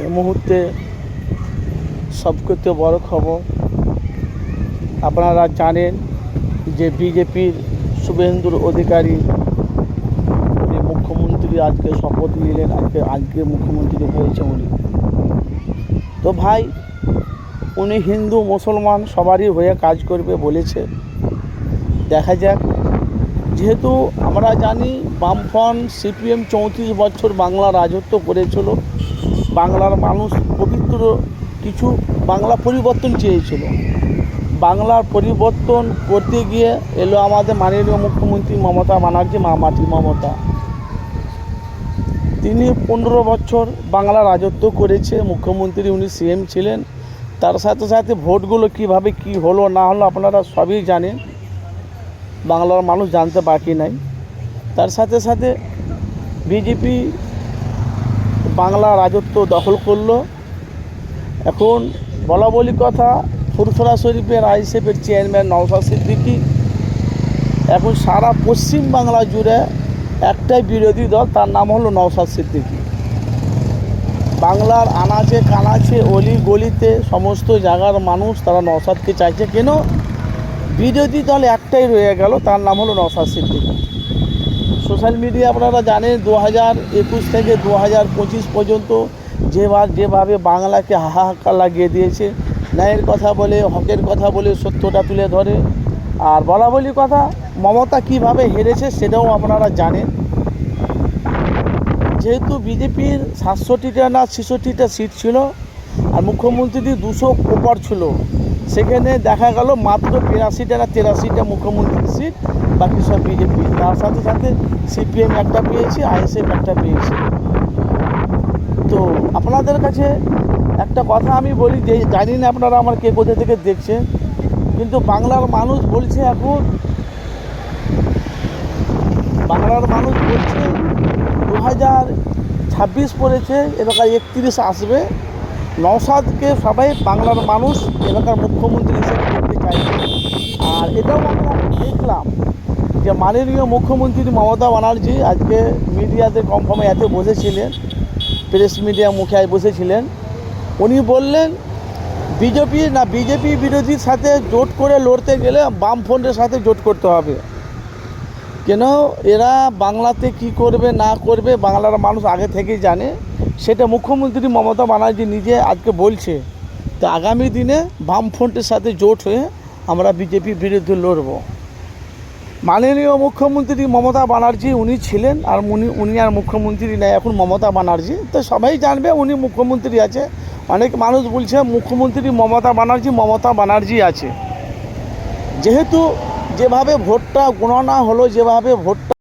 এই মুহূর্তে সবথেকে বড় খবর, আপনারা জানেন যে বিজেপির শুভেন্দু অধিকারী উনি মুখ্যমন্ত্রী আজকে শপথ নিলেন, আজকে মুখ্যমন্ত্রী হয়েছে উনি। তো ভাই, উনি হিন্দু মুসলমান সবারই হয়ে কাজ করবে বলেছে। দেখা যাক। যেহেতু আমরা জানি বামফ্রন্ট সিপিএম 34 বছর বাংলা রাজত্ব করেছিল, বাংলার মানুষ পবিত্র কিছু বাংলা পরিবর্তন চেয়েছিল। বাংলার পরিবর্তন করতে গিয়ে এলো আমাদের মাননীয় মুখ্যমন্ত্রী মমতা ব্যানার্জি, মাটি মমতা। তিনি 15 বছর বাংলা রাজত্ব করেছে, মুখ্যমন্ত্রী উনি সিএম ছিলেন। তার সাথে সাথে ভোটগুলো কিভাবে কি হলো না হলো আপনারা সবই জানেন, বাংলার মানুষ জানতে বাকি নাই। তার সাথে সাথে বিজেপি বাংলা রাজত্ব দখল করলো। এখন বলা বলি কথা, ফুরফুরা শরীফের আইএসএফের চেয়ারম্যান নওশাদ সিদ্দিকী, এখন সারা পশ্চিম বাংলা জুড়ে একটাই বিরোধী দল, তার নাম হলো নওশাদ সিদ্দিকী। বাংলার আনাচে কানাচে অলি গলিতে সমস্ত জায়গার মানুষ তারা নওশাদকে চাইছে। কেন? বিরোধী দল একটাই রয়ে গেল, তার নাম হলো নওশাদ সিদ্দিকী। সোশ্যাল মিডিয়া আপনারা জানেন 2021 থেকে 2025 পর্যন্ত যেভাবে বাংলাকে হাহাকার লাগিয়ে দিয়েছে, ন্যায়ের কথা বলে, হকের কথা বলে, সত্যটা তুলে ধরে। আর বলা বলি কথা, মমতা কিভাবে হেরেছে সেটাও আপনারা জানেন। যেহেতু বিজেপির 67টা না 66টা সিট ছিল আর মুখ্যমন্ত্রীর 200 ওপর ছিল, সেখানে দেখা গেল মাত্র 82টা না 83টা মুখ্যমন্ত্রীর সিট, বাকি সব বিজেপি। তার সাথে সাথে সিপিএম একটা পেয়েছে, আইএসএফ একটা পেয়েছে। তো আপনাদের কাছে একটা কথা আমি বলি, যে জানি না আপনারা আমার কে কোথা থেকে দেখছেন, কিন্তু বাংলার মানুষ বলছে, এখন বাংলার মানুষ বলছে 2026 পড়েছে, এলাকার 31 আসবে, নওশাদকে সবাই বাংলার মানুষ এলাকার মুখ্যমন্ত্রী হিসেবে দেখতে চাইছে। আর এটাও আমরা দেখলাম যে মাননীয় মুখ্যমন্ত্রী মমতা ব্যানার্জি আজকে মিডিয়াতে কনফার্মে এতে বসেছিলেন, প্রেস মিডিয়া মুখে বসেছিলেন। উনি বললেন বিজেপি বিরোধীর সাথে জোট করে লড়তে গেলে বামফ্রন্টের সাথে জোট করতে হবে। কেন? এরা বাংলাতে কি করবে না করবে বাংলার মানুষ আগে থেকেই জানে, সেটা মুখ্যমন্ত্রী মমতা ব্যানার্জি নিজে আজকে বলছে। তো আগামী দিনে বামফ্রন্টের সাথে জোট হয়ে আমরা বিজেপি বিরুদ্ধে লড়ব। মাননীয় মুখ্যমন্ত্রী মমতা ব্যানার্জি উনি ছিলেন, আর উনি আর মুখ্যমন্ত্রী নেই, এখন মমতা ব্যানার্জি। তো সবাই জানবে উনি মুখ্যমন্ত্রী আছে। অনেক মানুষ বলছে মুখ্যমন্ত্রী মমতা ব্যানার্জি আছে। যেহেতু যেভাবে ভোটটা গণনা হলো, যেভাবে ভোটটা